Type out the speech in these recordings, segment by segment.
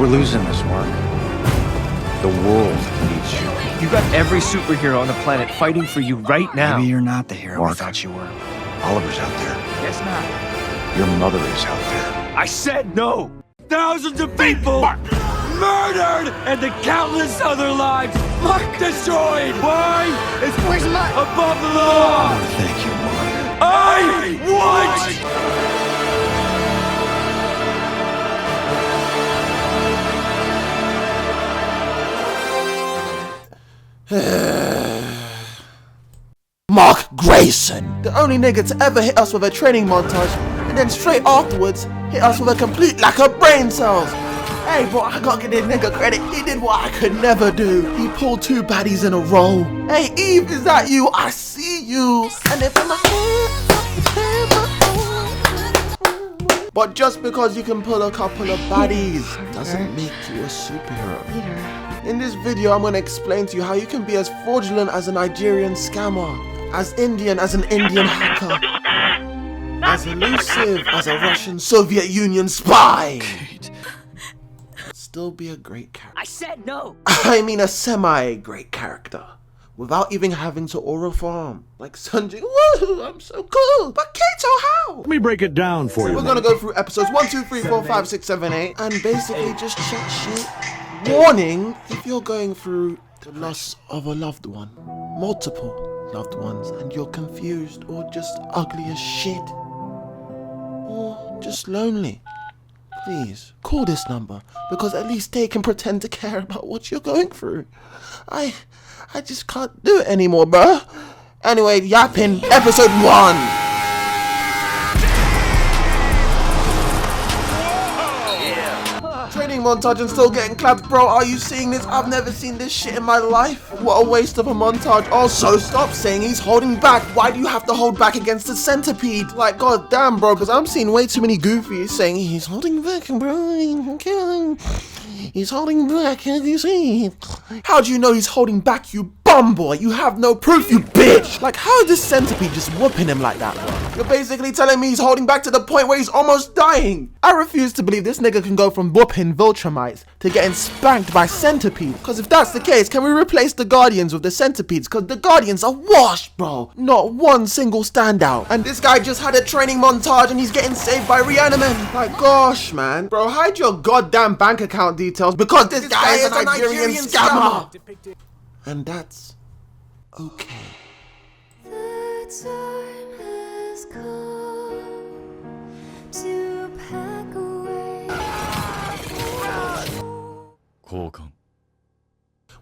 We're losing this, Mark. The world needs you. You got every superhero on the planet fighting for you right now. Maybe you're not the hero Mark. I thought you were. Oliver's out there. Guess not. Your mother is out there. I said no! Thousands of people murdered and the countless other lives destroyed! Why? It's above the law! Oh, thank you, Mark. I want... Mark Grayson, the only nigga to ever hit us with a training montage and then straight afterwards hit us with a complete lack of brain cells. Hey bro, I gotta give this nigga credit, he did what I could never do. He pulled 2 baddies in a row. Hey Eve, is that you? I see you. And if but just because you can pull a couple of baddies doesn't make you a superhero. In this video, I'm going to explain to you how you can be as fraudulent as a Nigerian scammer, as Indian as an Indian hacker, as elusive as a Russian Soviet Union spy, still be a great character. I said no! I mean a semi-great character, without even having to aura farm. Like Sanjay, woo, I'm so cool. But Kato, how? Let me break it down for you. We're gonna go through episodes 1, 2, 3, 4, 5, 6, 7, 8, and basically just check shit. Warning, if you're going through the loss of a loved one, multiple loved ones, and you're confused or just ugly as shit, or just lonely, please call this number, because at least they can pretend to care about what you're going through. I just can't do it anymore, bruh. Anyway, yapping, episode 1. Training montage and still getting clapped, bro. Are you seeing this? I've never seen this shit in my life. What a waste of a montage. Also, stop saying he's holding back. Why do you have to hold back against the centipede? Like, god damn, bro, because I'm seeing way too many goofies saying he's holding back, bro. He's holding back, can you see? How do you know he's holding back, you bum boy? You have no proof, you bitch. Like, how is this centipede just whooping him like that, bro? You're basically telling me he's holding back to the point where he's almost dying. I refuse to believe this nigga can go from whooping Viltrumites to getting spanked by centipedes. Because if that's the case, can we replace the Guardians with the centipedes? Because the Guardians are washed, bro. Not one single standout. And this guy just had a training montage and he's getting saved by Reaniman. Like, gosh, man. Bro, hide your goddamn bank account details because this guy is a Nigerian scammer. And that's okay. The time has come to pack away.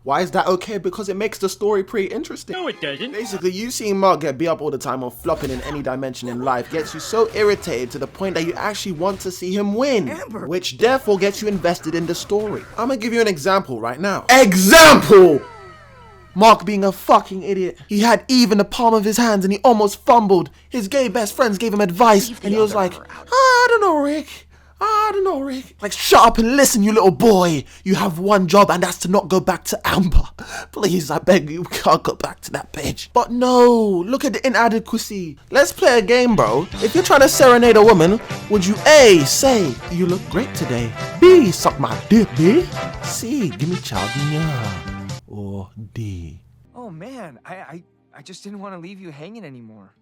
Why is that okay? Because it makes the story pretty interesting. No, it doesn't. Basically, you seeing Mark get beat up all the time or flopping in any dimension in life gets you so irritated to the point that you actually want to see him win. Amber. Which therefore gets you invested in the story. I'm gonna give you an example right now. Example! Mark being a fucking idiot. He had Eve in the palm of his hands and he almost fumbled. His gay best friends gave him advice and he was like, I don't know, Rick. Like, shut up and listen, you little boy. You have one job and that's to not go back to Amber. Please, I beg you, can't go back to that bitch. But no, look at the inadequacy. Let's play a game, bro. If you're trying to serenade a woman, would you A, say, you look great today? B, suck my dick, B? C, give me child, yeah. Or D? Oh man, I just didn't want to leave you hanging anymore.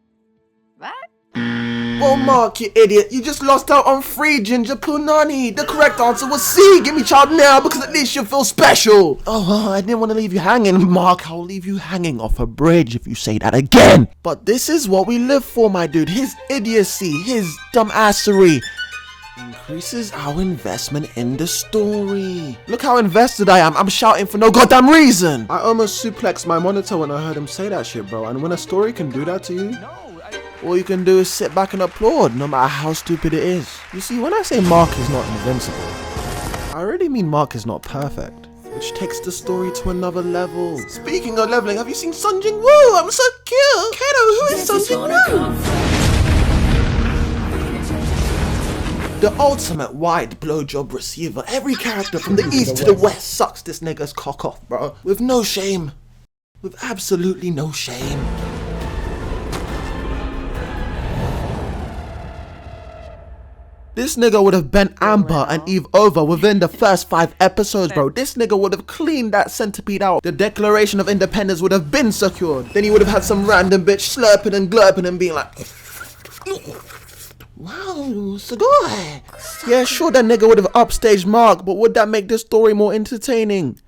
What? Well, Mark, you idiot, you just lost out on free ginger punani. The correct answer was C. Give me child now because at least you feel special. Oh, I didn't want to leave you hanging, Mark. I'll leave you hanging off a bridge if you say that again. But this is what we live for, my dude. His idiocy, his dumbassery increases our investment in the story. Look how invested I am. I'm shouting for no goddamn reason. I almost suplexed my monitor when I heard him say that shit, bro. And when a story can do that to you, all you can do is sit back and applaud, no matter how stupid it is. You see, when I say Mark is not invincible, I really mean Mark is not perfect, which takes the story to another level. Speaking of leveling, have you seen Sunjin Woo? I'm so cute. Kato, who is Sunjin Woo? The ultimate wide blowjob receiver. Every character from the east to the west sucks this nigga's cock off, bro. With no shame. With absolutely no shame. This nigga would have bent Amber and Eve over within the first 5 episodes, bro. This nigga would have cleaned that centipede out. The Declaration of Independence would have been secured. Then he would have had some random bitch slurping and glurping and being like, wow, cigar. Yeah, sure, that nigga would have upstaged Mark, but would that make this story more entertaining?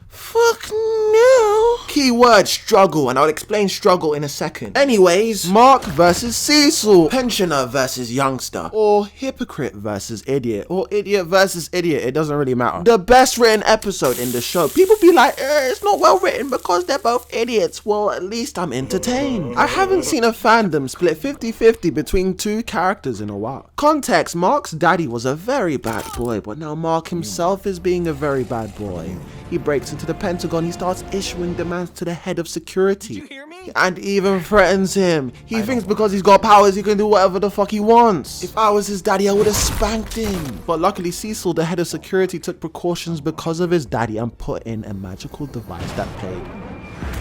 Fuck no. Keyword struggle, and I'll explain struggle in a second. Anyways, Mark versus Cecil, pensioner versus youngster, or hypocrite versus idiot, or idiot versus idiot, it doesn't really matter. The best written episode in the show. People be like, it's not well written because they're both idiots. Well, at least I'm entertained. I haven't seen a fandom split 50-50 between 2 characters in a while. Context, Mark's daddy was a very bad boy, but now Mark himself is being a very bad boy. He breaks into the Pentagon, he starts issuing demands to the head of security. Did you hear me? And even threatens him. He thinks because he's got powers he can do whatever the fuck he wants. If I was his daddy, I would have spanked him. But luckily Cecil, the head of security, took precautions because of his daddy and put in a magical device that played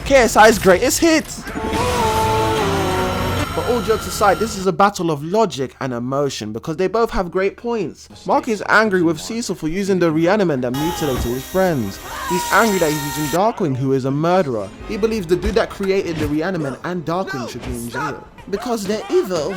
KSI's greatest hits. But all jokes aside, this is a battle of logic and emotion because they both have great points. Mark is angry with Cecil for using the reaniman that mutilated his friends. He's angry that he's using Darkwing, who is a murderer. He believes the dude that created the reaniman and Darkwing should be in jail because they're evil.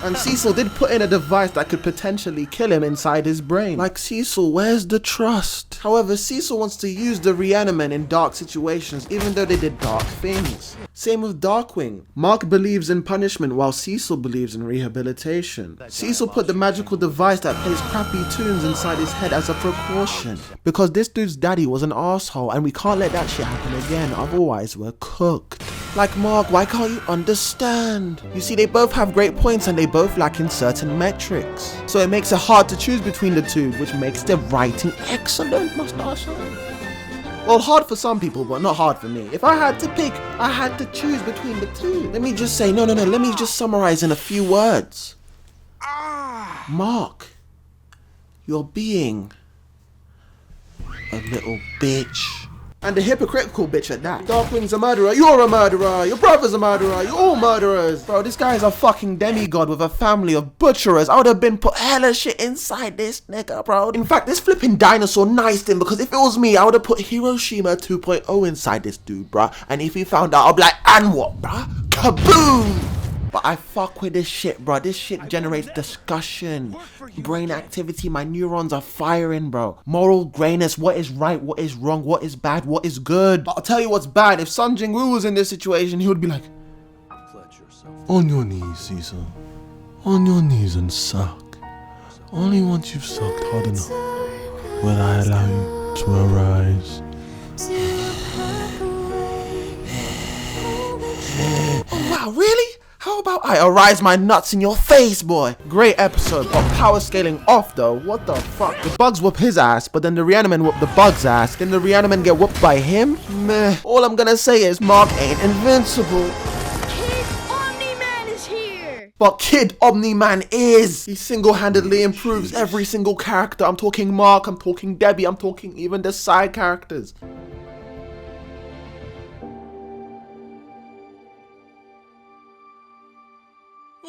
And Cecil did put in a device that could potentially kill him inside his brain. Like, Cecil, where's the trust? However, Cecil wants to use the reaniman in dark situations even though they did dark things. Same with Darkwing. Mark believes in punishment while Cecil believes in rehabilitation. Cecil put the magical device that plays crappy tunes inside his head as a precaution because this dude's daddy was an asshole and we can't let that shit happen again, otherwise we're cooked. Like, Mark, why can't you understand? You see, they both have great points and they both lack in certain metrics. So it makes it hard to choose between the two, which makes their writing excellent, must I say? Well, hard for some people, but not hard for me. If I had to pick, I had to choose between the two. Let me just say, no, let me just summarize in a few words. Mark, you're being a little bitch. And a hypocritical bitch at that. Darkwing's a murderer, you're a murderer, your brother's a murderer, you're all murderers. Bro, this guy is a fucking demigod with a family of butcherers. I would have been put hella shit inside this nigga, bro. In fact, this flipping dinosaur niced him because if it was me, I would have put Hiroshima 2.0 inside this dude, bro. And if he found out, I'll be like, and what, bro? Kaboom! But I fuck with this shit, bro. This shit generates discussion, brain activity. My neurons are firing, bro. Moral grayness. What is right? What is wrong? What is bad? What is good? But I'll tell you what's bad. If Sun Jin-woo was in this situation, he would be like, on your knees, Cecil. On your knees and suck. Only once you've sucked hard enough will I allow you to arise. Oh wow, really? How about I arise my nuts in your face, boy? Great episode, but power scaling off though. What the fuck? The bugs whoop his ass, but then the reaniman whoop the bugs ass. Then the reaniman get whooped by him? Meh. All I'm gonna say is Mark ain't invincible. Kid Omniman is here! But Kid Omniman is! He single-handedly improves every single character. I'm talking Mark, I'm talking Debbie, I'm talking even the side characters.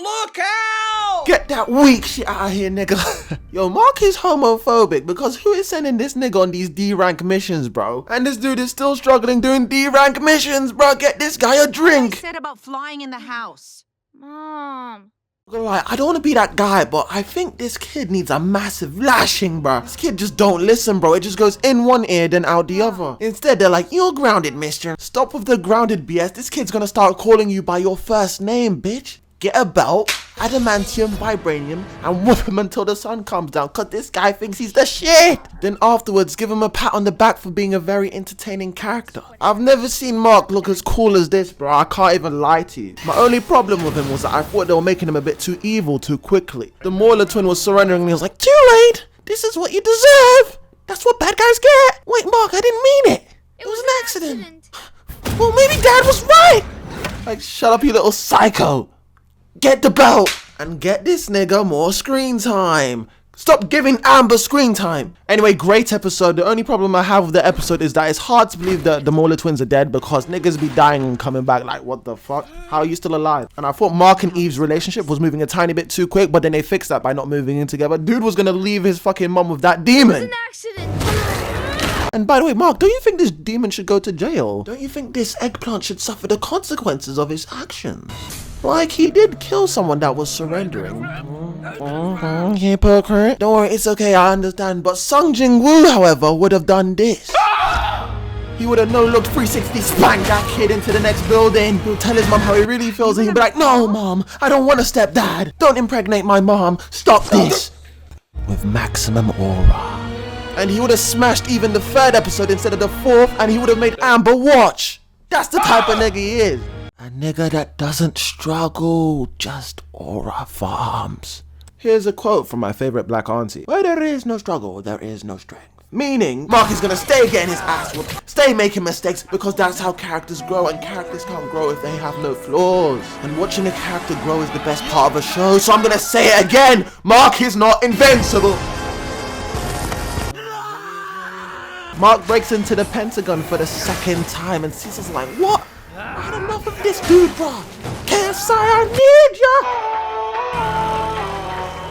Look out! Get that weak shit out of here, nigga. Yo, Mark is homophobic because who is sending this nigga on these D-rank missions, bro? And this dude is still struggling doing D-rank missions, bro. Get this guy a drink. I said about flying in the house. Mom. I don't want to be that guy, but I think this kid needs a massive lashing, bro. This kid just don't listen, bro. It just goes in one ear, then out the other. Instead, they're like, you're grounded, mister. Stop with the grounded BS. This kid's gonna start calling you by your first name, bitch. Get a belt, adamantium, vibranium, and whoop him until the sun comes down, cause this guy thinks he's the shit. Then afterwards, give him a pat on the back for being a very entertaining character. I've never seen Mark look as cool as this, bro. I can't even lie to you. My only problem with him was that I thought they were making him a bit too evil too quickly. The Moiler twin was surrendering and he was like, too late. This is what you deserve. That's what bad guys get. Wait, Mark, I didn't mean it. It was an accident. Well, maybe Dad was right. Like, shut up, you little psycho. Get the belt and get this nigga more screen time. Stop giving Amber screen time. Anyway, great episode. The only problem I have with the episode is that it's hard to believe that the Mauler twins are dead because niggas be dying and coming back like, what the fuck? How are you still alive? And I thought Mark and Eve's relationship was moving a tiny bit too quick, but then they fixed that by not moving in together. Dude was gonna leave his fucking mom with that demon. An accident. And by the way, Mark, don't you think this demon should go to jail? Don't you think this eggplant should suffer the consequences of his actions? Like, he did kill someone that was surrendering. Hypocrite. Don't worry, it's okay, I understand. But Sung Jin-woo, however, would have done this. He would have no-looked 360 spanked that kid into the next building. He'll tell his mom how he really feels and he'll be like, no, mom, I don't want a stepdad. Don't impregnate my mom. Stop this. With maximum aura. And he would have smashed even the 3rd episode instead of the 4th, and he would have made Amber watch. That's the type of nigga he is. A nigga that doesn't struggle, just aura farms. Here's a quote from my favorite black auntie. Where there is no struggle, there is no strength. Meaning, Mark is gonna stay getting his ass whooped, stay making mistakes, because that's how characters grow, and characters can't grow if they have no flaws. And watching a character grow is the best part of a show, so I'm gonna say it again, Mark is not invincible. Mark breaks into the Pentagon for the 2nd time, and Cecil's like, what? I had enough of this dude, bro. KSI, I need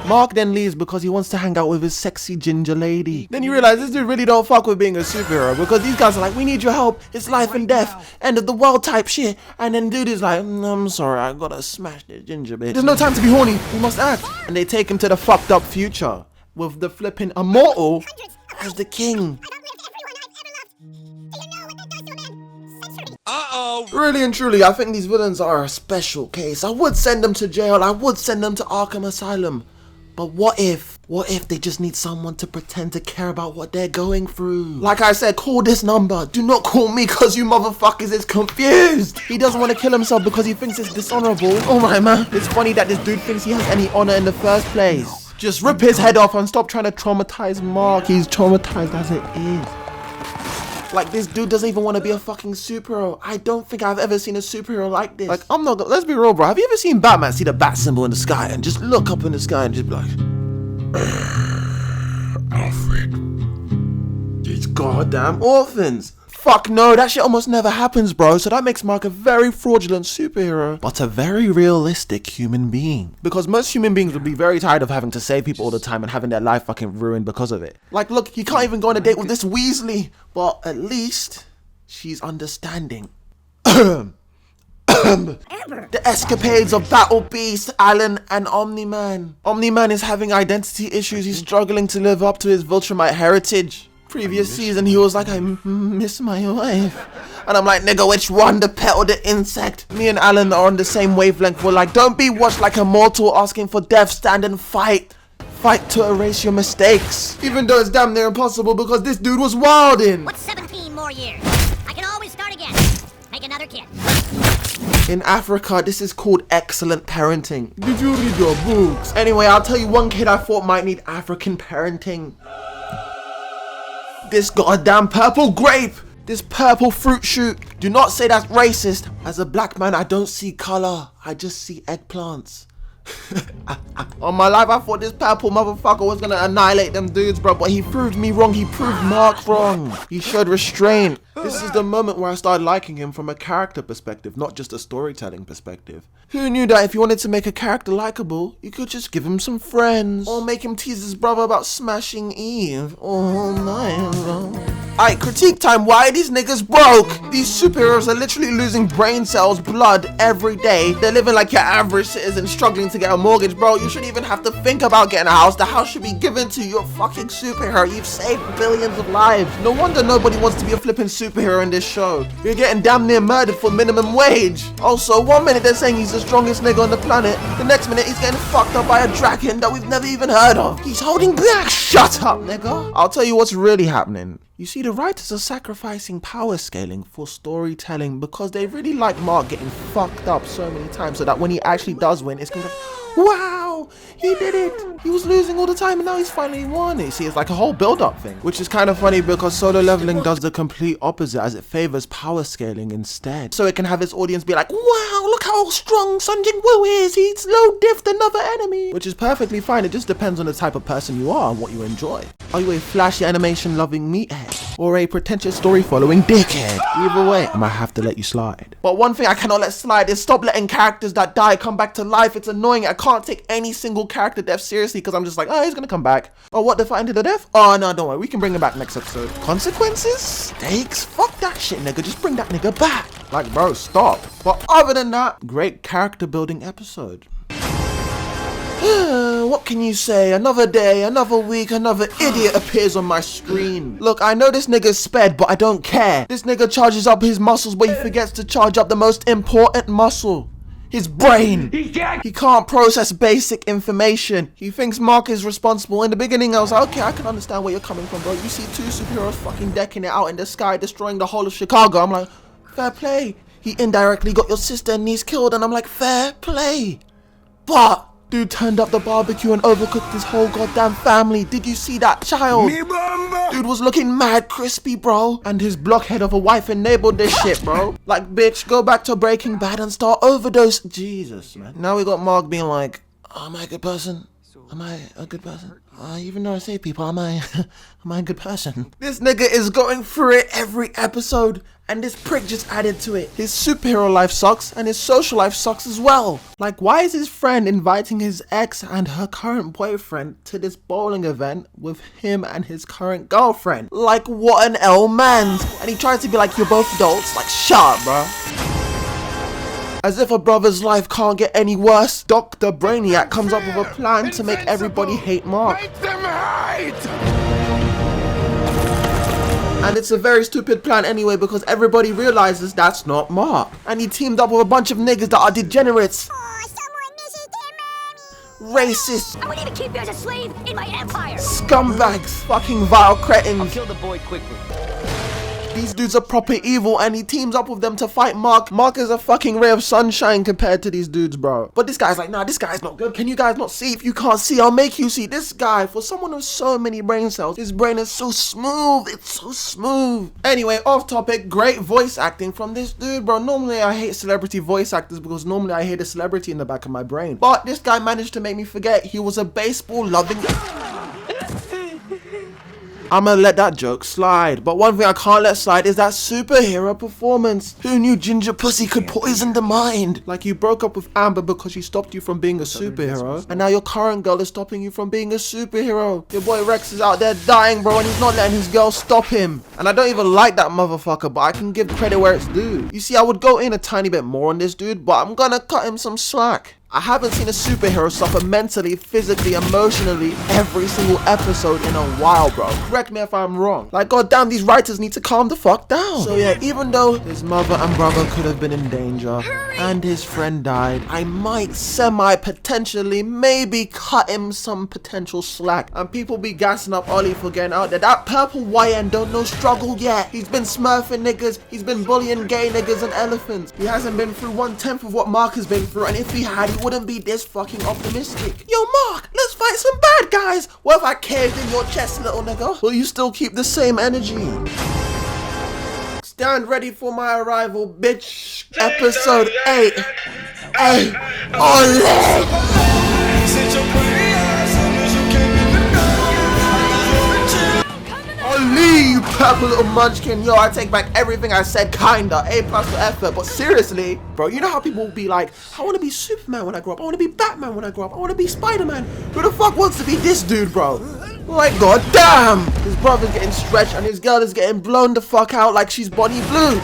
ya. Mark then leaves because he wants to hang out with his sexy ginger lady. Then you realize this dude really don't fuck with being a superhero, because these guys are like, we need your help. It's life and death, end of the world type shit. And then dude is like, I'm sorry, I gotta smash this ginger bitch. There's no time to be horny, we must act. And they take him to the fucked up future with the flipping Immortal as the king. Really and truly, I think these villains are a special case. I would send them to jail, I would send them to Arkham Asylum. But what if they just need someone to pretend to care about what they're going through? Like I said, call this number. Do not call me because you motherfuckers is confused. He doesn't want to kill himself because he thinks it's dishonorable. Alright man, it's funny that this dude thinks he has any honor in the first place. Just rip his head off and stop trying to traumatize Mark. He's traumatized as it is. Like, this dude doesn't even want to be a fucking superhero. I don't think I've ever seen a superhero like this. Like, I'm not gonna, let's be real, bro. Have you ever seen Batman see the bat symbol in the sky and just look up in the sky and just be like, Alfred. These goddamn orphans. Fuck no, that shit almost never happens, bro. So that makes Mark a very fraudulent superhero, but a very realistic human being. Because most human beings would be very tired of having to save people all the time and having their life fucking ruined because of it. Like, look, he can't even go on a date with this Weasley, but at least she's understanding. The escapades of Battle Beast, Alan, and Omniman. Omniman is having identity issues. He's struggling to live up to his Viltrumite heritage. Previous season, he was like, I miss my wife. And I'm like, nigga, which one, the pet or the insect? Me and Alan are on the same wavelength. We're like, don't be watched like Immotal asking for death, stand and fight. Fight to erase your mistakes. Even though it's damn near impossible because this dude was wildin'. What's 17 more years? I can always start again. Make another kid. In Africa, this is called excellent parenting. Did you read your books? Anyway, I'll tell you one kid I thought might need African parenting. This goddamn purple grape! This purple fruit shoot! Do not say that's racist. As a black man, I don't see color. I just see eggplants. On my life, I thought this purple motherfucker was gonna annihilate them dudes, bro. But he proved me wrong. He proved Mark wrong. He showed restraint. This is the moment where I started liking him from a character perspective, not just a storytelling perspective. Who knew that if you wanted to make a character likable, you could just give him some friends? Or make him tease his brother about smashing Eve all night long. Alright, critique time. Why are these niggas broke? These superheroes are literally losing brain cells, blood every day. They're living like your average citizen struggling to get a mortgage, bro. You shouldn't even have to think about getting a house. The house should be given to your fucking superhero. You've saved billions of lives. No wonder nobody wants to be a flipping superhero in this show. You're getting damn near murdered for minimum wage. Also, one minute they're saying he's the strongest nigga on the planet. The next minute he's getting fucked up by a dragon that we've never even heard of. He's holding back. Shut up, nigga. I'll tell you what's really happening. You see, the writers are sacrificing power scaling for storytelling because they really like Mark getting fucked up so many times so that when he actually does win, it's gonna be, wow, he did it. He was losing all the time and now he's finally won. You see, it's like a whole build-up thing, which is kind of funny because Solo Leveling does the complete opposite as it favors power scaling instead. So it can have its audience be like, wow, look how strong Sun Jin Woo is. He's low diffed another enemy. Which is perfectly fine. It just depends on the type of person you are and what you enjoy. Are you a flashy animation loving meathead? Or a pretentious story following dickhead? Either way, I might have to let you slide. But one thing I cannot let slide is stop letting characters that die come back to life. It's annoying. I can't take any single character death seriously because I'm just like, oh, he's gonna come back. Oh, what, they're fighting to the death? Oh, no, don't worry. We can bring him back next episode. Consequences? Stakes? Fuck that shit, nigga. Just bring that nigga back. Like, bro, stop. But other than that, great character building episode. What can you say? Another day, another week, another idiot appears on my screen. Look, I know this nigga's sped, but I don't care. This nigga charges up his muscles, but he forgets to charge up the most important muscle. His brain. He can't process basic information. He thinks Mark is responsible. In the beginning, I was like, okay, I can understand where you're coming from, bro. You see two superheroes fucking decking it out in the sky, destroying the whole of Chicago. I'm like, fair play. He indirectly got your sister and niece killed, and I'm like, fair play. But dude turned up the barbecue and overcooked his whole goddamn family. Did you see that child? Dude was looking mad crispy, bro. And his blockhead of a wife enabled this shit, bro. Like, bitch, go back to Breaking Bad and start overdose. Jesus, man. Now we got Mark being like, oh, am I a good person? Am I a good person? Even though I say people, am I a good person? This nigga is going through it every episode, and this prick just added to it. His superhero life sucks, and his social life sucks as well. Like, why is his friend inviting his ex and her current boyfriend to this bowling event with him and his current girlfriend? Like, what an L-man. And he tries to be like, you're both adults. Like, shut up, bro. As if a brother's life can't get any worse, Dr. Brainiac comes up with a plan to make everybody hate Mark. Make them hate! And it's a very stupid plan anyway because everybody realizes that's not Mark. And he teamed up with a bunch of niggas that are degenerates. Racists. I wouldn't even keep you as a slave in my empire. Scumbags. Fucking vile cretins. Kill the boy quickly. These dudes are proper evil and he teams up with them to fight Mark. Mark is a fucking ray of sunshine compared to these dudes, bro. But this guy's like, nah, this guy's not good. Can you guys not see? If you can't see, I'll make you see. This guy, for someone with so many brain cells, his brain is so smooth. It's so smooth. Anyway, off topic, great voice acting from this dude, bro. Normally I hate celebrity voice actors because normally I hear the celebrity in the back of my brain. But this guy managed to make me forget he was a baseball loving... I'm gonna let that joke slide, but one thing I can't let slide is that superhero performance. Who knew ginger pussy could poison the mind? Like, you broke up with Amber because she stopped you from being a superhero, and now your current girl is stopping you from being a superhero. Your boy Rex is out there dying, bro, and he's not letting his girl stop him. And I don't even like that motherfucker, but I can give credit where it's due. You see, I would go in a tiny bit more on this dude, but I'm gonna cut him some slack. I haven't seen a superhero suffer mentally, physically, emotionally every single episode in a while, bro. Correct me if I'm wrong. Like, goddamn, these writers need to calm the fuck down. So yeah, even though his mother and brother could have been in danger and his friend died, I might potentially maybe cut him some potential slack. And people be gassing up Ollie for getting out there. That purple YN don't know struggle yet. He's been smurfing niggas. He's been bullying gay niggas and elephants. He hasn't been through 1/10 of what Mark has been through. And if he had, he wouldn't be this fucking optimistic. Yo, Mark, let's fight some bad guys. What if I caved in your chest, little nigga? Will you still keep the same energy? Stand ready for my arrival, bitch. Episode 8. Hey, ole! Oli, you purple little munchkin. Yo, I take back everything I said, kinda. A+ for effort. But seriously, bro, you know how people will be like, I want to be Superman when I grow up. I want to be Batman when I grow up. I want to be Spider-Man. Who the fuck wants to be this dude, bro? Like, goddamn. His brother's getting stretched and his girl is getting blown the fuck out like she's Bonnie Blue.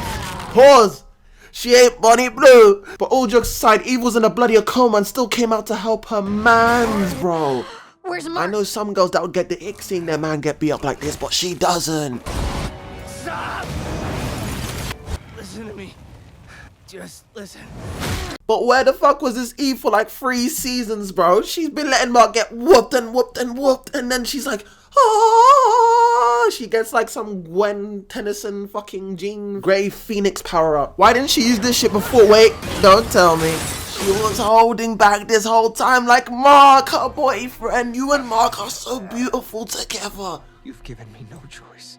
Pause. She ain't Bonnie Blue. But all jokes aside, Eve was in a bloody coma and still came out to help her mans, bro. Where's Mark? I know some girls that would get the ick seeing their man get beat up like this, but she doesn't. Stop! Listen to me. Just listen. But where the fuck was this Eve for like 3 seasons, bro? She's been letting Mark get whooped and whooped and whooped, and then she's like, oh, she gets like some Gwen Tennyson fucking Jean Grey Phoenix power up. Why didn't she use this shit before? Wait, don't tell me. She was holding back this whole time like, Mark, her boyfriend. You and Mark are so beautiful together. You've given me no choice.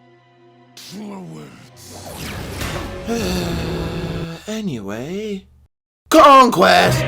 Anyway. Conquest!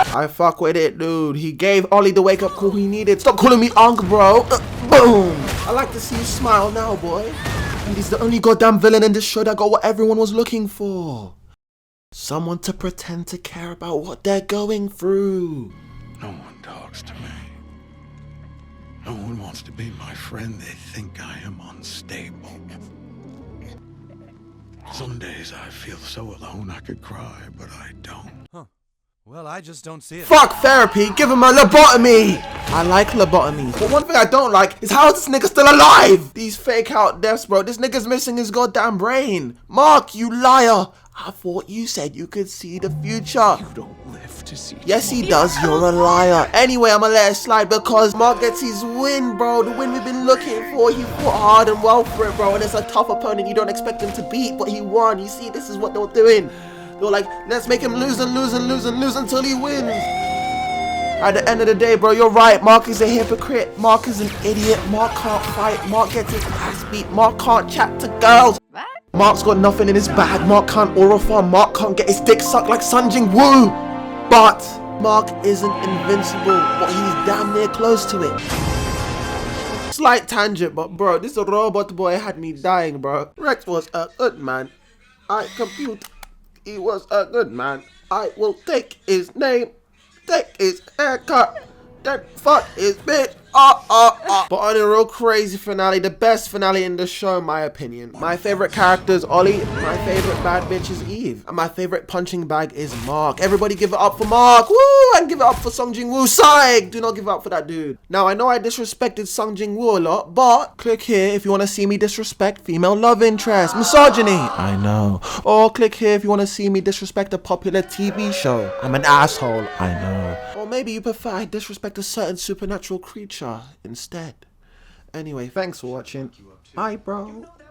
I fuck with it, dude. He gave Ollie the wake-up call he needed. Stop calling me Unc, bro. Boom. I like to see you smile now, boy. And he's the only goddamn villain in this show that got what everyone was looking for. Someone to pretend to care about what they're going through. No one talks to me. No one wants to be my friend. They think I am unstable. Some days I feel so alone I could cry, but I don't. Well, I just don't see it. Fuck therapy, give him a lobotomy! I like lobotomies, but one thing I don't like is how is this nigga still alive? These fake out deaths, bro. This nigga's missing his goddamn brain. Mark, you liar! I thought you said you could see the future. You don't live to see. Yes, he does. You're a liar. Anyway, I'ma let it slide because Mark gets his win, bro. The win we've been looking for. He fought hard and well for it, bro. And it's a tough opponent you don't expect him to beat, but he won. You see, this is what they were doing. They were like, let's make him lose and lose and lose and lose until he wins. At the end of the day, bro, you're right. Mark is a hypocrite. Mark is an idiot. Mark can't fight. Mark gets his ass beat. Mark can't chat to girls. What? Mark's got nothing in his bag. Mark can't oral farm. Mark can't get his dick sucked like Sun Jing Woo. But Mark isn't invincible, but he's damn near close to it. Slight tangent, but bro, this robot boy had me dying, bro. Rex was a good man. I compute. He was a good man. I will take his name, take his haircut, then fuck his bitch. But on a real crazy finale, the best finale in the show, in my opinion. My favorite character is Ollie, my favorite bad bitch is Eve, and my favorite punching bag is Mark. Everybody give it up for Mark, woo! And give it up for Sung Jin Woo. Psych! Do not give it up for that dude. Now, I know I disrespected Sung Jin Woo a lot, but click here if you want to see me disrespect female love interest, misogyny. I know. Or click here if you want to see me disrespect a popular TV show. I'm an asshole. I know. Or maybe you prefer I disrespect a certain supernatural creature instead. Anyway, thanks for watching. Bye, bro.